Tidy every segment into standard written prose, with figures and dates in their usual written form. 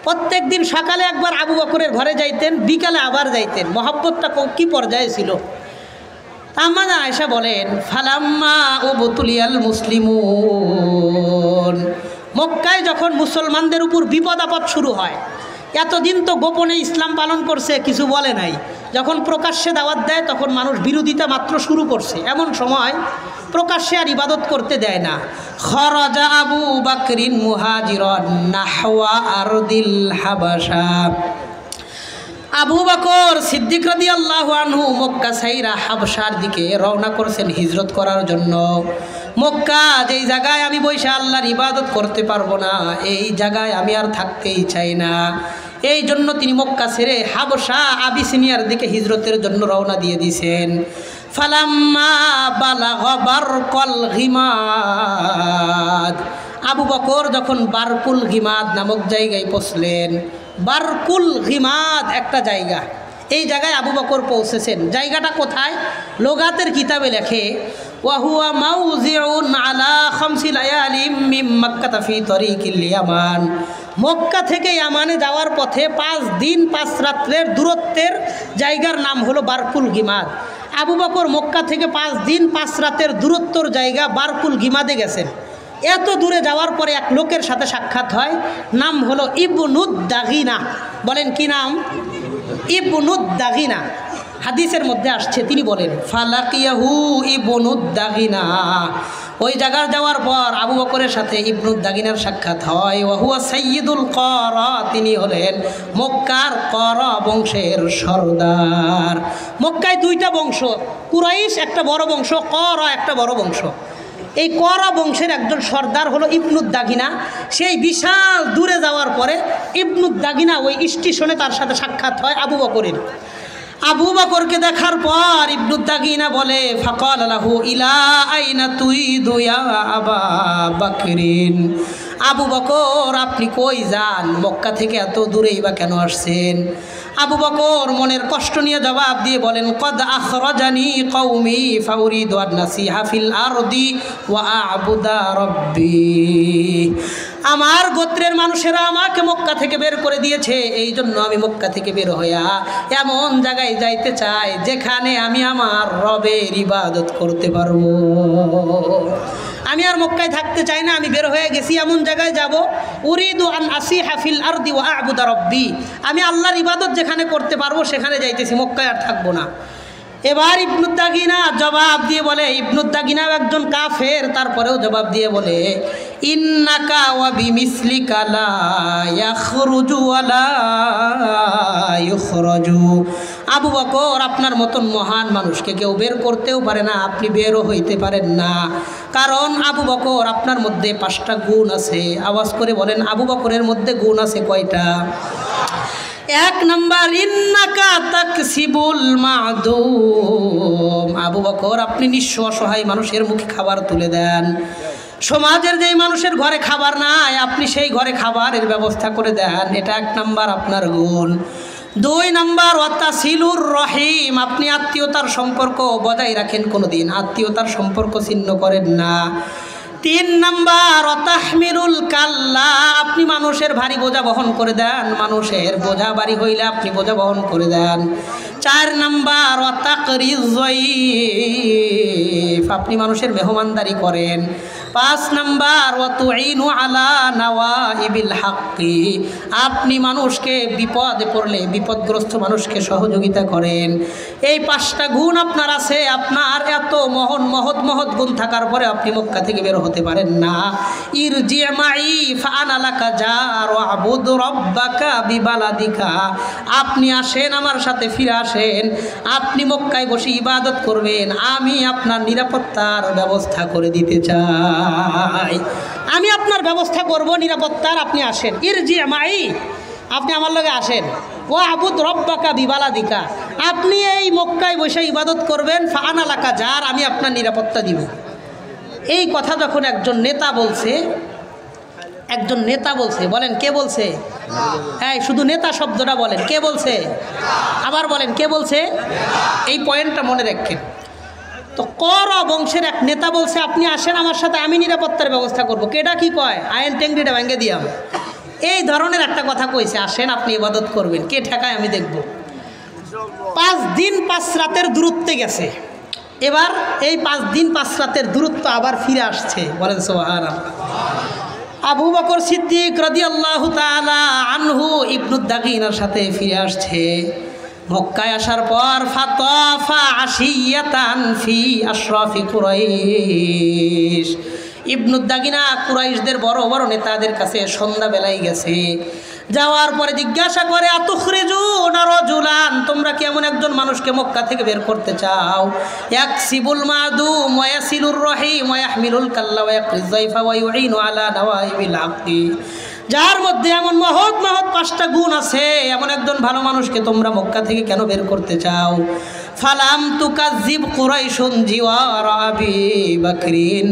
প্রত্যেক দিন সকালে একবার আবু বকরের ঘরে যাইতেন, বিকালে আবার যাইতেন। মহব্বতটা কি পর্যায়ে ছিল। আম্মা আয়েশা বলেন, ফালাম্মা উবতুলিয়াল মুসলিমুন, মক্কায় যখন মুসলমানদের উপর বিপদ আপদ শুরু হয়, এতদিন তো গোপনে ইসলাম পালন করছে, কিছু বলে নাই। যখন প্রকাশ্যে দাওয়াত দেয় তখন মানুষ বিরোধিতা মাত্র শুরু করছে, এমন সময় প্রকাশ্যে আর ইবাদত করতে দেয় না। খরাজা আবু বকরিন মুহাজিরান নাহওয়া আরদিল হাবাশা, আবু বকর সিদ্দিক রাদিয়াল্লাহু আনহু মক্কা ছাইরা হাবশার দিকে রওনা করছেন হিজরত করার জন্য। মক্কা যেই জায়গায় আমি বসে আল্লাহর ইবাদত করতে পারবো না, এই জায়গায় আমি আর থাকতেই চাই না। এই জন্য তিনি মক্কা ছেড়ে হাবশা আবিসিনিয়ার দিকে হিজরতের জন্য রওনা দিয়ে দিয়েছেন। ফালাম্মা বালাগা বারকুল গিমাদ, আবু বকর যখন বারকুল গিমাদ নামক জায়গায় পৌঁছলেন। বারকুল গিমাদ একটা জায়গা, এই জায়গায় আবু বকর পৌঁছেছেন। জায়গাটা কোথায়? লোগাতের কিতাবে লেখে, ওয়াহুয়া মাউজিউন আলা খামসি লায়ালিম মিন মক্কা ফি তরিকিল ইয়ামান, মক্কা থেকে ইয়ামানে যাওয়ার পথে 5 দিন 5 রাত্রের দূরত্বের জায়গার নাম হলো বারকুল গিমাদ। আবু বকর মক্কা থেকে 5 দিন 5 রাতের দূরত্বর জায়গা বারকুল গিমাদে গেছেন। এত দূরে যাওয়ার পরে এক লোকের সাথে সাক্ষাৎ হয়, নাম হলো ইবনুদ দাগিনা। বলেন কি নাম? ইবনুদ দাগিনা। হাদিসের মধ্যে আসছে, তিনি বলেন ফালাকিয়াহু ইবনুদ দাগিনা। ওই জায়গায় যাওয়ার পর আবু বকরের সাথে ইবনুদ দাগিনার সাক্ষাৎ হয়। ওয়াহুয়া সাইয়্যিদুল করা, তিনি হলেন মক্কার করা বংশের সর্দার। মক্কায় 2টা বংশ, কুরাইশ একটা বড় বংশ, করা একটা বড় বংশ। এই করা বংশের একজন সর্দার হলো ইবনুদ দাগিনা। সেই বিশাল দূরে যাওয়ার পরে ইবনুদ দাগিনা ওই স্টেশনে তার সাথে সাক্ষাৎ হয় আবু বকরের। আবু বকরকে দেখার পর ইবনুদ দাগিনা বলে, ফাকাল লাহু ইলা আইনা তুইদু ইয়া আবা বকরিন, আবু বকর আপনি কই যান? মক্কা থেকে এত দূরেই বা কেন আসছেন? আবু বকর মনের কষ্ট নিয়ে জবাব দিয়ে বলেন, কদ আখরাজানি কওমি ফাউরিদু আন নাসিহা ফিল আরদি ওয়া আ'বুদা রাব্বি, আমার গোত্রের মানুষেরা আমাকে মক্কা থেকে বের করে দিয়েছে, এই জন্য আমি মক্কা থেকে বের হইয়া এমন জায়গায় যাইতে চাই যেখানে আমি আমার রবের ইবাদত করতে পারবো। আমি আর মক্কায় থাকতে চাই না, আমি বের হয়ে গেছি, এমন জায়গায় যাব। উরিদু আন আসিহা ফিল আরদি ওয়া আ'বুদা রাব্বি, আমি আল্লাহর ইবাদত যেখানে করতে পারবো সেখানে যাইতেছি, মক্কায় আর থাকবো না। এবার ইবনুদ দাগিনা জবাব দিয়ে বলে, ইবনুদ দাগিনাও একজন কাফের, তারপরেও জবাব দিয়ে বলে, ইন্নাকা ওয়া বিমিসলিকা লা ইয়াখরুজু ওয়া লা ইখরাজু, আবু বকর আপনার মতন মহান মানুষকে কেউ বের করতেও পারে না, আপনি বেরও হইতে পারেন না, কারণ আবু বকর আপনার মধ্যে 5টা গুণ আছে। আওয়াজ করে বলেন, আবু বকরের মধ্যে গুণ আছে কয়টা? 1 নাম্বার, ইন্নাকা তাকসিবুল মা'দুম, আবু বকর আপনি নিঃস্ব অসহায় মানুষের মুখে খাবার তুলে দেন। সমাজের যেই মানুষের ঘরে খাবার নাই, আপনি সেই ঘরে খাবারের ব্যবস্থা করে দেন, এটা 1 নাম্বার আপনার গুণ। 2 নাম্বার, ওয়াতাসিলুর রহিম, আপনি আত্মীয়তার সম্পর্ক বজায় রাখেন, কোনোদিন আত্মীয়তার সম্পর্ক ছিন্ন করেন না। 3 নাম্বার, ওয়াতাহমিলুল কাল্লা, আপনি মানুষের ভারী বোঝা বহন করে দেন, মানুষের বোঝা ভারী হইলে আপনি বোঝা বহন করে দেন। 4 নাম্বার, ওয়াতাকরিজ যায়ীফ, আপনি মানুষের মেহমানদারি করেন। 5 নাম্বার, ওয়াতুইনু আলা নাওয়াইবিল হাক্কি, আপনি মানুষকে বিপদে পড়লে বিপদগ্রস্ত মানুষকে সহযোগিতা করেন। এই 5টা গুণ আপনার আছে। আপনার এত মহৎ গুণ থাকার পরে আপনি মক্কা থেকে বের হতে পারেন না। ইরজি মাই ফাআনা লাকা জার ওয়াবুদ রাব্বাকা বিবালাদিকা, আপনি আসেন আমার সাথে, ফিরে আসেন, আপনি মক্কায় বসে ইবাদত করবেন, আমি আপনার নিরাপত্তার ব্যবস্থা করে দিতে চাই, আমি আপনার ব্যবস্থা করব নিরাপত্তার, আপনি আসেন। ইরজি মাই, আপনি আমার লগে আসেন। ও আবুদ রব্বাকা বিবালাদিকা, আপনি এই মক্কায় বসে ইবাদত করবেন, ফাআনা লাকা জার, আমি আপনার নিরাপত্তা দিব। এই কথা যখন একজন নেতা বলছে, বলেন কে বলছে? হ্যাঁ, শুধু নেতা শব্দটা বলেন, কে বলছে? আবার বলেন, কে বলছে? এই পয়েন্টটা মনে রাখেন। তো করা বংশের এক নেতা বলছে, আপনি আসেন আমার সাথে, আমি নিরাপত্তার ব্যবস্থা করবো। কেডা কি কয়? আইন টেংরিটা ভেঙে দিয়াম। এই ধরনের একটা কথা কইছে, আসেন আপনি ইবাদত করবেন, কে ঠেকায় আমি দেখব। 5 দিন 5 রাতের দূরত্বে গেছে, এবার এই 5 দিন 5 রাতের দূরত্ব আবার ফিরে আসছে, বলেন সুবহানাল্লাহ। আবু বকর সিদ্দিক রাদিয়াল্লাহু তাআলা আনহু ইবনুদ দাগিনার সাথে ফিরে আসছে। মক্কায় আসার পর ফাতাফা আশিয়াতান ফি আশরাফি কুরাইশ, ইবনুদ দাগিনা কুরাইশদের বড় বড় নেতাদের কাছে সন্ধ্যাবেলায় গেছে। যাওয়ার পরে জিজ্ঞাসা করে, আতুখরিজুনা রাজুলান, তোমরা কি এমন একজন মানুষকে মক্কা থেকে বের করতে চাও? ইয়াকসিবুল মাদুম ওয়া ইয়াসিলুর রহিম ওয়া ইয়াহমিলুল কাল্লা ওয়া ইয়াকরিজ যায়ফা ওয়া ইউইনু আলা নাওয়াইবিল হাক্কি, যার মধ্যে এমন মহৎ মহৎ 5টা গুণ আছে, এমন একজন ভালো মানুষকে তোমরা মক্কা থেকে কেন বের করতে চাও? ফালাম তুকাজ্জিব কুরাইশুন জিওয়ার আবি বকরিন,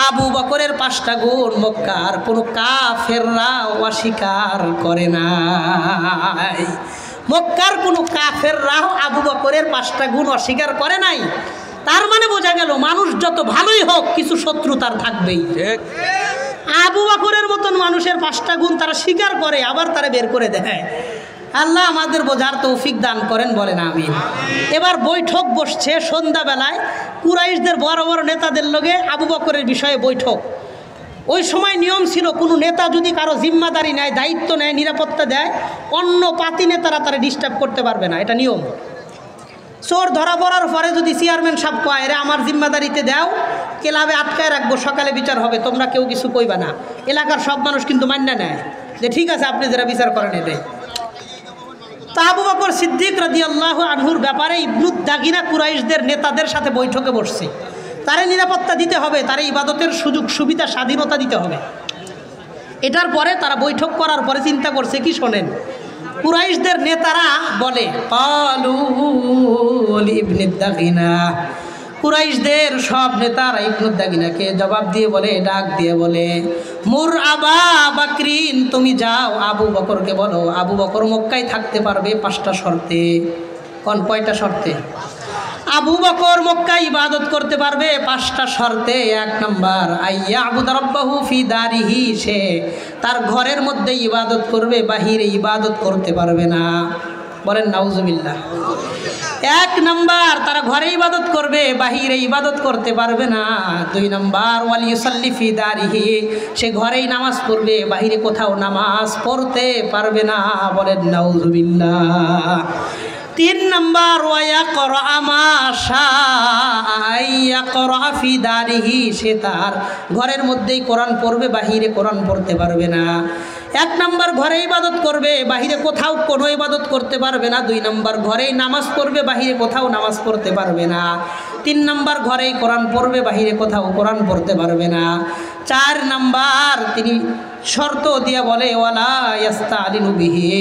আবু বকরের 5টা গুণ মক্কার কোনো কাফেররা অস্বীকার করে নাই। মক্কার কোনো কাফেররাও আবু বকরের 5টা গুণ অস্বীকার করে নাই। তার মানে বোঝা গেল মানুষ যত ভালোই হোক কিছু শত্রু তার থাকবেই। আবু বকরের মতন মানুষের 5টা গুণ তারা স্বীকার করে, আবার তারা বের করে দেয়। আল্লাহ আমাদের বোঝার তৌফিক দান করেন, বলেন আমিন। এবার বৈঠক বসছে সন্ধ্যাবেলায়, কুরাইশদের বড় বড় নেতাদের লগে আবু বকরের বিষয়ে বৈঠক। ওই সময় নিয়ম ছিল, কোনো নেতা যদি কারো জিম্মাদারি নেয়, দায়িত্ব নেয়, নিরাপত্তা দেয়, অন্য পাতি নেতারা তারা ডিস্টার্ব করতে পারবে না, এটা নিয়ম। চোর ধরা পড়ার পরে যদি চেয়ারম্যান সাহেব কয়, এরা আমার জিম্মাদারিতে দাও, ক্লাবে আটকায় রাখবো, সকালে বিচার হবে, তোমরা কেউ কিছু কইবা না। এলাকার সব মানুষ কিন্তু মান্য নেয় যে ঠিক আছে আপনি যারা বিচার করেন এটাই। তা আবু বকর সিদ্দিক রাদিয়াল্লাহু আনহুর ব্যাপারে ইবনুদ দাগিনা কুরাইশদের নেতাদের সাথে বৈঠকে বসছে। তারে নিরাপত্তা দিতে হবে, তারে ইবাদতের সুযোগ সুবিধা স্বাধীনতা দিতে হবে। এটার পরে তারা বৈঠক করার পরে চিন্তা করছে কি শোনেন, কুরাইশদের নেতারা বলে ক্বালু লিইবনুদ দাগিনা, কুরাইশদের সব নেতারা ইবনুদ দাগিনাকে জবাব দিয়ে বলে, ডাক দিয়ে বলে, মুর আবা বকরিন, তুমি যাও আবু বকরকে বলো আবু বকর মক্কায় থাকতে পারবে 5টা শর্তে। কোন কয়টা শর্তে? আবু বকর মক্কায় ইবাদত করতে পারবে 5টা শর্তে। 1 নম্বর, আইয়াবুদ রাব্বাহু ফি দারিহি, সে তার ঘরের মধ্যে ইবাদত করবে, বাহিরে ইবাদত করতে পারবে না। বলেন নাউজুবিল্লাহ। 1 নম্বর, তারা ঘরে ইবাদত করবে, বাহিরে ইবাদত করতে পারবে না। 2 নম্বর, ওয়াল ইউসাল্লি ফি দারিহি, সে ঘরেই নামাজ পড়বে, বাহিরে কোথাও নামাজ পড়তে পারবে না। বলেন নাউজুবিল্লাহ। 3 নম্বর, ওয়ায়াকরা মা শাআ ফি দারিহি, সে তার ঘরের মধ্যেই কোরআন পড়বে, বাহিরে কোরআন পড়তে পারবে না। 1 নম্বর, ঘরে ইবাদত করবে, বাহিরে কোথাও কোনো ইবাদত করতে পারবে না। 2 নম্বর, ঘরেই নামাজ পড়বে, বাহিরে কোথাও নামাজ পড়তে পারবে না। 3 নম্বর, ঘরেই কোরআন পড়বে, বাহিরে কোথাও কোরআন পড়তে পারবে না। 4 নম্বর, তিনি শর্ত দিয়ে বলে ওয়ালা ইয়াস্তালিনু বিহি,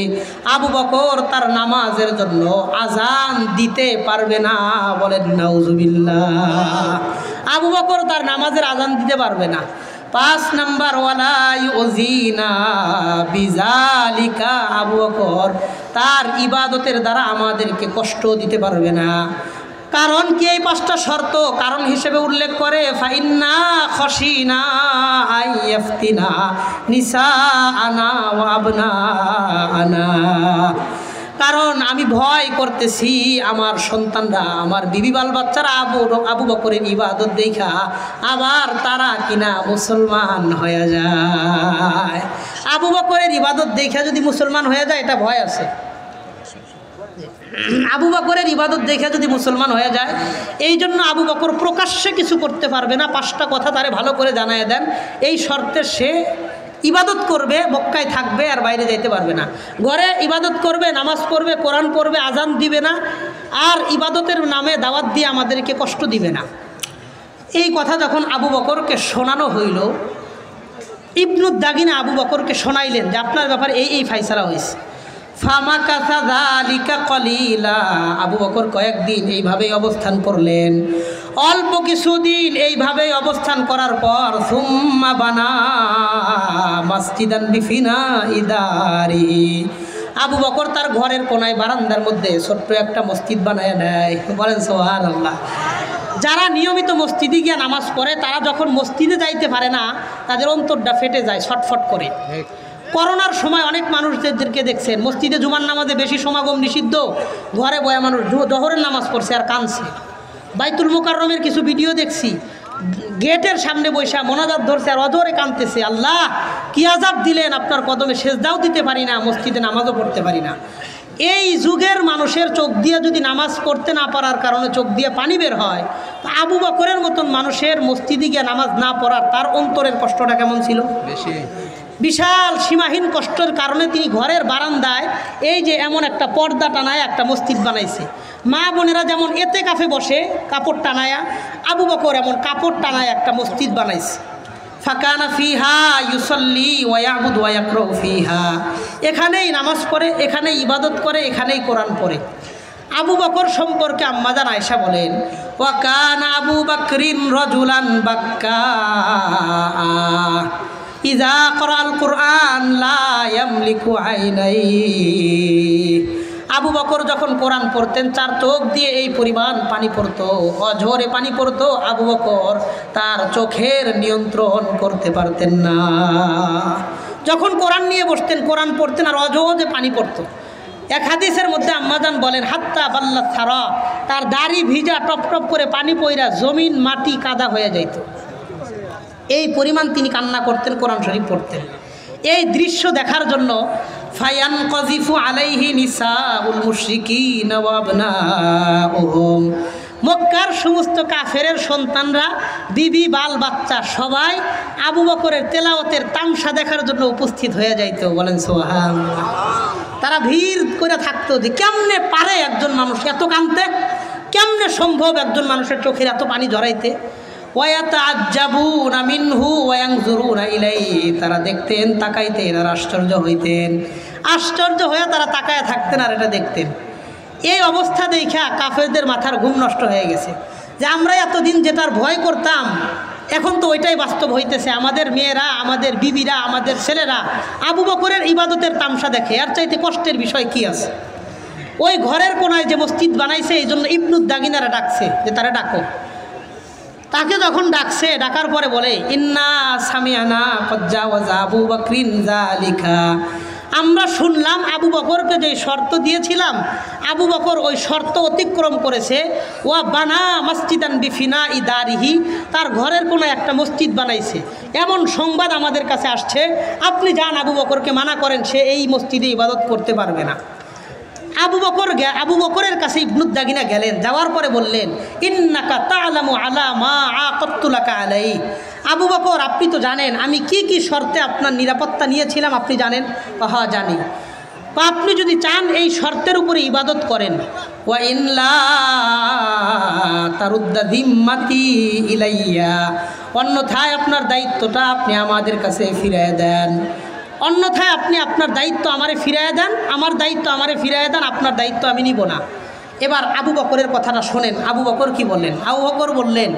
আবু বকর তার নামাজের জন্য আজান দিতে পারবে না। বলেন নাউজুবিল্লাহ। আবু বকর তার নামাজের আজান দিতে পারবে না। 5 নম্বর, ওয়ালা ইউজিনা বিজালিকা, আবু বকর তার ইবাদতের দ্বারা আমাদেরকে কষ্ট দিতে পারবে না। কারণ কি এই 5টা শর্ত কারণ হিসেবে উল্লেখ করে, ফাইন্না খশিনা আইয়াফতিনা নিসাআনা ওয়া আবনাআনা, কারণ আমি ভয় করতেছি আমার সন্তানরা, আমার বিবি বাল বাচ্চারা আবু বকরের ইবাদত দেখা আবার তারা কিনা মুসলমান হয়ে যায়। আবু বকরের ইবাদত দেখা যদি মুসলমান হয়ে যায়, এটা ভয় আছে। আবু বকরের ইবাদত দেখে যদি মুসলমান হয়ে যায়, এই জন্য আবু বকর প্রকাশ্যে কিছু করতে পারবে না। 5টা কথা তারে ভালো করে জানায় দেন, এই শর্তে সে ইবাদত করবে, মক্কায় থাকবে, আর বাইরে যাইতে পারবে না। ঘরে ইবাদত করবে, নামাজ পড়বে, কোরআন পড়বে, আজান দিবে না, আর ইবাদতের নামে দাওয়াত দিয়ে আমাদেরকে কষ্ট দিবে না। এই কথা যখন আবু বকরকে শোনানো হইল, ইবনুদ দাগিনা আবু বকরকে শোনাইলেন যে আপনার ব্যাপারে এই ফাইসালা হয়েছে। ফামাকাসা যালিকা কলিলা, আবু বকর কয়েকদিন এইভাবেই অবস্থান করলেন। অল্প কিছুদিন এইভাবেই অবস্থান করার পর সুম্মা বানা মসজিদান বিফিনা ইদারি, আবু বকর তার ঘরের কোনায় বারান্দার মধ্যে ছোট্ট একটা মসজিদ বানায় নেয়। বলেন সুবহানাল্লাহ। যারা নিয়মিত মসজিদে গিয়ে নামাজ পড়ে, তারা যখন মসজিদে যাইতে পারে না, তাদের অন্তরটা ফেটে যায়, ছটফট করে। করোনার সময় অনেক মানুষদেরকে দেখছেন মসজিদে জুমার নামাজে বেশি সমাগম নিষিদ্ধ, ঘরে বয়া মানুষ জোহরের নামাজ পড়ছে আর কাঁদছে। বাইতুল মুকাররমের কিছু ভিডিও দেখছি, গেটের সামনে বৈশা মোনাজাত ধরছে আর অজরে কাঁদতেছে, আল্লাহ কি আযাব দিলেন, আপনার কদমে সেজদাও দিতে পারি না, মসজিদে নামাজও পড়তে পারি না। এই যুগের মানুষের চোখ দিয়ে যদি নামাজ পড়তে না পারার কারণে চোখ দিয়ে পানি বের হয়, আবু বকরের মতন মানুষের মসজিদে গিয়ে নামাজ না পড়ার তার অন্তরের কষ্টটা কেমন ছিল? বিশাল সীমাহীন কষ্টের কারণে তিনি ঘরের বারান্দায় এই যে এমন একটা পর্দা টানায় একটা মসজিদ বানাইছে। মা বোনেরা যেমন এতে কাফে বসে কাপড় টানায়া, আবু বকর এমন কাপড় টানায় একটা মসজিদ বানাইছে। ফাকানা ফিহা ইউসাল্লি ওয়া ইয়াবুদু ওয়া ইয়াকরাউ ফিহা, এখানেই নামাজ পড়ে, এখানেই ইবাদত করে, এখানেই কোরআন পড়ে। আবু বকর সম্পর্কে আম্মাজান আয়েশা বলেন, ওয়া কানা আবু বকরিন রাজুলান বাক্কা ইযা ক্বরাআল কুরআন লা ইয়ামলিকু আইনাইহি। আবু বকর যখন কোরআন পড়তেন চার চোখ দিয়ে এই পরিমাণ পানি পড়তো, অঝরে পানি পড়তো। আবু বকর তার চোখের নিয়ন্ত্রণ করতে পারতেন না। যখন কোরআন নিয়ে বসতেন, কোরআন পড়তেন আর অঝরে পানি পড়তো। এক হাদিসের মধ্যে আম্মাজান বলেন, হাত্তা বাল্লা সারা, তার দাড়ি ভিজা টপ টপ করে পানি পইরা জমিন মাটি কাদা হয়ে যাইত। এই পরিমাণ তিনি কান্না করতেন, কোরআন শরীফ পড়তেন। এই দৃশ্য দেখার জন্য ফায়ান কজিফু আলাইহি নিসাউল মুশরিকিন ওয়া আবনাউহুম, মক্কার সমস্ত কাফেরের সন্তানরা, বিবি বাল বাচ্চা সবাই আবু বকরের তেলাওয়াতের তামসা দেখার জন্য উপস্থিত হয়ে যাইতো। বলেন সুবহানাল্লাহ। তারা ভিড় করে থাকতো যে কেমনে পারে একজন মানুষ এত কাঁদতে, কেমনে সম্ভব একজন মানুষের চোখের এত পানি ঝরাইতে। ওয়ায়াতাআজ্জাবুনা মিনহু ওয়া ইয়ানজুরুনা ইলাইহি, তারা দেখতেন, তাকাইতেন আর আশ্চর্য হইতেন। আশ্চর্য হয়ে তারা তাকায় থাকতেন আর এটা দেখতেন। এই অবস্থা দেখা কাফেরদের মাথার ঘুম নষ্ট হয়ে গেছে যে আমরা এতদিন যেটার ভয় করতাম এখন তো ওইটাই বাস্তব হইতেছে। আমাদের মেয়েরা, আমাদের বিবিরা, আমাদের ছেলেরা আবু বকরের ইবাদতের তামসা দেখে, আর চাইতে কষ্টের বিষয় কি আছে? ওই ঘরের কোনায় যে মসজিদ বানাইছে এই জন্য ইবনুদ দাগিনারা ডাকছে যে তারা ডাকো। তাকে যখন ডাকছে, ডাকার পরে বলে, ইন্না সামিআনা ক্বাদ জাওয়াযা আবু বকরিন যালিকা, আমরা শুনলাম আবু বকরকে যে শর্ত দিয়েছিলাম আবু বকর ওই শর্ত অতিক্রম করেছে। ওয়া বানা মসজিদান বিফিনাই দারিহি, তার ঘরের কোনো একটা মসজিদ বানাইছে, এমন সংবাদ আমাদের কাছে আসছে। আপনি যান আবু বকরকে মানা করেন, সে এই মসজিদে ইবাদত করতে পারবে না। আবু বকরের কাছে ইবনুদ দাগিনা গেলেন, যাওয়ার পরে বললেন, ইন্নাকা তা'লামু আলা মা আকাদতু লাকা আলাইহি, আবু বকর আপনি তো জানেন আমি কি কি শর্তে আপনার নিরাপত্তা নিয়েছিলাম, আপনি জানেন? হ্যাঁ জানি। আপনি যদি চান এই শর্তের উপরে ইবাদত করেন, ওয়া ইল্লা তারুদ্দা যিম্মাতি ইলাইয়া, অন্যথায় আপনার দায়িত্বটা আপনি আমাদের কাছে ফিরিয়ে দেন। অন্যথায় আপনি আপনার দায়িত্ব আমারে ফিরিয়ে দেন, আমার দায়িত্ব আমারে ফিরিয়ে দেন, আপনার দায়িত্ব আমি নিব না। এবার আবু বকরের কথাটা শোনেন। আবু বকর কি বললেন? আবু বকর বললেন,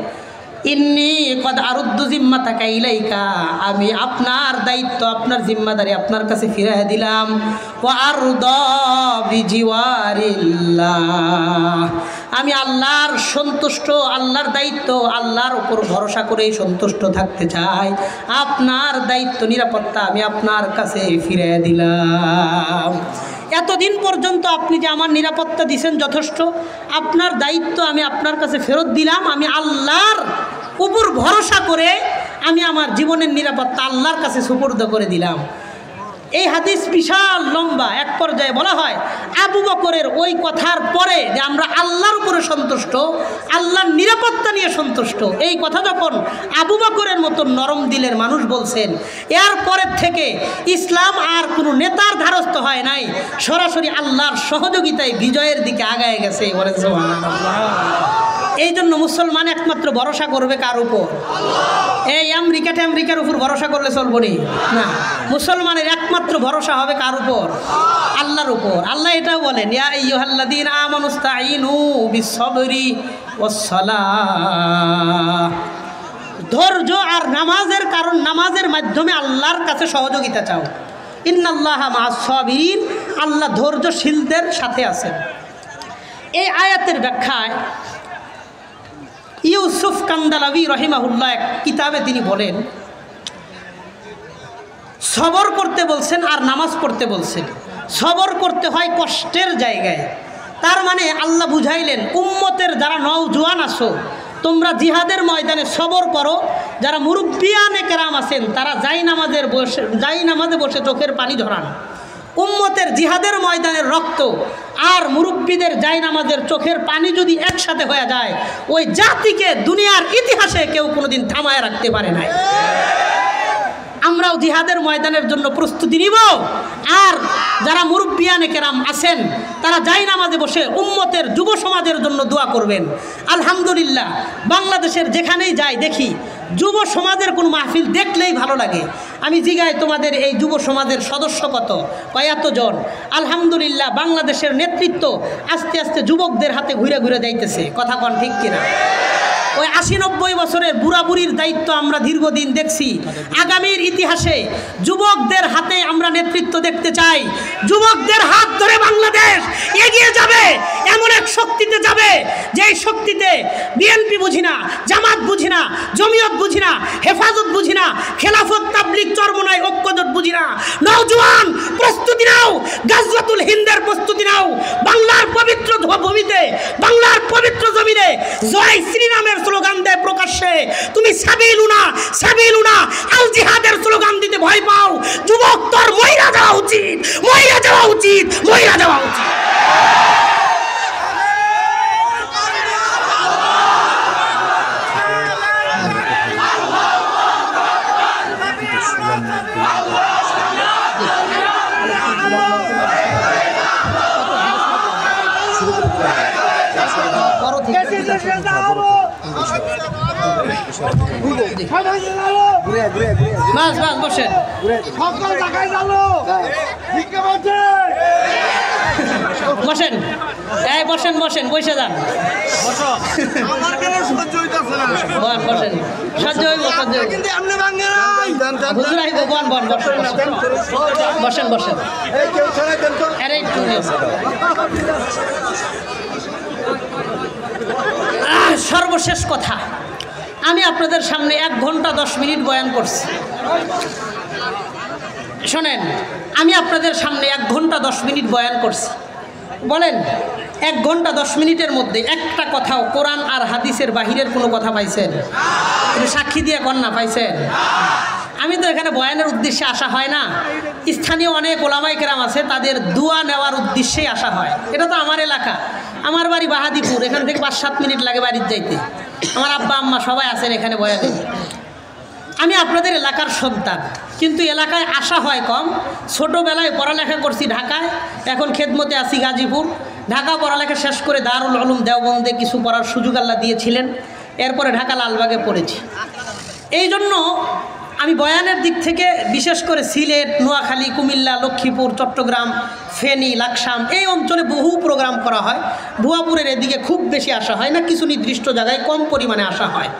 ইন্নী কদ আরুদ্দু জিম্মাতাকা ইলাইকা, আমি আপনার দায়িত্ব, আপনার জিম্মাদারি আপনার কাছে ফিরিয়ে দিলাম। ওয়া আরদা বিজিওয়ারিল্লাহ, আমি আল্লাহর সন্তুষ্ট, আল্লাহর দায়িত্ব, আল্লাহর উপর ভরসা করেই সন্তুষ্ট থাকতে চাই। আপনার দায়িত্ব নিরাপত্তা আমি আপনার কাছে ফিরিয়ে দিলাম। এতদিন পর্যন্ত আপনি যে আমার নিরাপত্তা দিয়েছেন যথেষ্ট, আপনার দায়িত্ব আমি আপনার কাছে ফেরত দিলাম। আমি আল্লাহর উপর ভরসা করে আমি আমার জীবনের নিরাপত্তা আল্লাহর কাছে সুপর্দ করে দিলাম। এই হাদিস বিশাল লম্বা। এক পর্যায়ে বলা হয় আবু বকরের ওই কথার পরে যে আমরা আল্লাহর উপরে সন্তুষ্ট, আল্লাহর নিরাপত্তা নিয়ে সন্তুষ্ট, এই কথা যখন আবু বকরের মতো নরম দিলের মানুষ বলছেন, এর পরের থেকে ইসলাম আর কোনো নেতার ধারস্থ হয় নাই, সরাসরি আল্লাহর সহযোগিতায় বিজয়ের দিকে আগায় গেছে। বলেন সুবহানাল্লাহ। এই জন্য মুসলমান একমাত্র ভরসা করবে কার উপর? এই আমেরিকার উপর ভরসা করলে চলবো না। মুসলমানের একমাত্র ভরসা হবে কার উপর? আল্লাহর উপর। আল্লাহ এটাও বলেন, ইয়া আইয়ুহাল্লাযীনা আমানুস্তাঈনু বিস-সাবরি ওয়াস-সালাহ, ধৈর্য আর নামাজের কারণ, নামাজের মাধ্যমে আল্লাহর কাছে সহযোগিতা চাও। ইন্নাল্লাহা মা'আস-সাবিরিন, আল্লাহ ধৈর্যশীলদের সাথে আছেন। এই আয়াতের ব্যাখ্যায় ইউসুফ কান্দালাবি রহিমাহুল্লাহ এক কিতাবে তিনি বলেন, সবর করতে বলছেন আর নামাজ পড়তে বলছেন। সবর করতে হয় কষ্টের জায়গায়। তার মানে আল্লাহ বুঝাইলেন উম্মতের যারা নওজোয়ান আছো তোমরা জিহাদের ময়দানে সবর করো। যারা মুরব্বিয়ানে কেরাম আছেন তারা জাই নামাজে বসে চোখের পানি ঝরান। উম্মতের জিহাদের ময়দানের রক্ত আর মুরব্বীদের জাই নামাজের চোখের পানি যদি একসাথে হয়ে যায় ওই জাতিকে দুনিয়ার ইতিহাসে কেউ কোনোদিন থামায় রাখতে পারে নাই। আমরাও জিহাদের ময়দানের জন্য প্রস্তুতি নিব। আর যারা মুরব্বিয়ানে কেরাম আছেন তারা জাই নামাজে বসে উম্মতের যুব সমাজের জন্য দোয়া করবেন। আলহামদুলিল্লাহ বাংলাদেশের যেখানেই যাই দেখি যুব সমাজের কোনো মাহফিল দেখলেই ভালো লাগে। আমি জিগাই তোমাদের এই যুব সমাজের সদস্য কতজন? আলহামদুলিল্লাহ বাংলাদেশের নেতৃত্ব আস্তে আস্তে যুবকদের হাতে ঘুরে ঘুরে যাইতেছে। কথা কন ঠিক কিনা? ওই 80-90 বছরের বুড়া বুড়ির দায়িত্ব আমরা দীর্ঘদিন দেখছি। আগামীর ইতিহাসে যুবকদের হাতে আমরা নেতৃত্ব দেখতে চাই। যুবকদের হাত ধরে বাংলাদেশ এগিয়ে যাবে, এমন এক শক্তিতে যাবে যেই শক্তিতে বিএনপি বুঝি না, জামাত বুঝি না, জমিয়ত বুঝি না, হেফাজত বুঝি না, খেলাফত তাবলীগ চরমনাই ঐক্যজোট বুঝি না। নওজোয়ান প্রস্তুতি নাও, গাজওয়াতুল হিন্দের প্রস্তুতি নাও। বাংলার পবিত্র ভূমিতে, বাংলার পবিত্র জমিনে জয় শ্রীরামের স্লোগান দেয় প্রকাশ্যে। তুমি সাবিলুনা সাবিলুনা আল জিহাদের স্লোগান দিতে ভয় পাও। যুবক তোর মইরা যাওয়া উচিত, মইরা যাওয়া উচিত, মইরা যাওয়া উচিত। বসেন বসেন, এই বসেন বসেন, বসে যান। বসেন, সহ্য হইব, সহ্য হইব। হুজুর আইব, বন বন, বসেন বসেন বসেন। আরে একটু সর্বশেষ কথা, আমি আপনাদের সামনে 1 ঘন্টা 10 মিনিট বয়ান করছি। শোনেন, আমি আপনাদের সামনে 1 ঘন্টা 10 মিনিট বয়ান করছি। বলেন 1 ঘন্টা 10 মিনিটের মধ্যে একটা কথাও কোরআন আর হাদিসের বাহিরের কোনো কথা পাইছেন? সাক্ষী দিয়ে কন্যা পাইছেন? আমি তো এখানে বয়ানের উদ্দেশ্যে আসা হয় না। স্থানীয় অনেক ওলামায়ে কেরাম আছে, তাদের দোয়া নেওয়ার উদ্দেশ্যেই আসা হয়। এটা তো আমার এলাকা, আমার বাড়ি বাহাদিপুর, এখান থেকে 5-7 মিনিট লাগে বাড়ির যাইতে। আমার আব্বা আম্মা সবাই আছেন এখানে বয়ানে। আমি আপনাদের এলাকার সন্তান, কিন্তু এলাকায় আসা হয় কম। ছোটোবেলায় পড়ালেখা করছি ঢাকায়, এখন খেদমতে আছি গাজীপুর। ঢাকা পড়ালেখা শেষ করে দারুল উলুম দেওবন্দে কিছু পড়ার সুযোগ আল্লাহ দিয়েছিলেন। এরপরে ঢাকা লালবাগে পড়েছি। এই জন্য আমি বয়ানের দিক থেকে বিশেষ করে সিলেট, নোয়াখালী, কুমিল্লা, লক্ষ্মীপুর, চট্টগ্রাম, ফেনী, লাকসাম এই অঞ্চলে বহু প্রোগ্রাম করা হয়। ভুয়াপুরের এদিকে খুব বেশি আসা হয় না, কিছু নির্দিষ্ট জায়গায় কম পরিমাণে আসা হয়।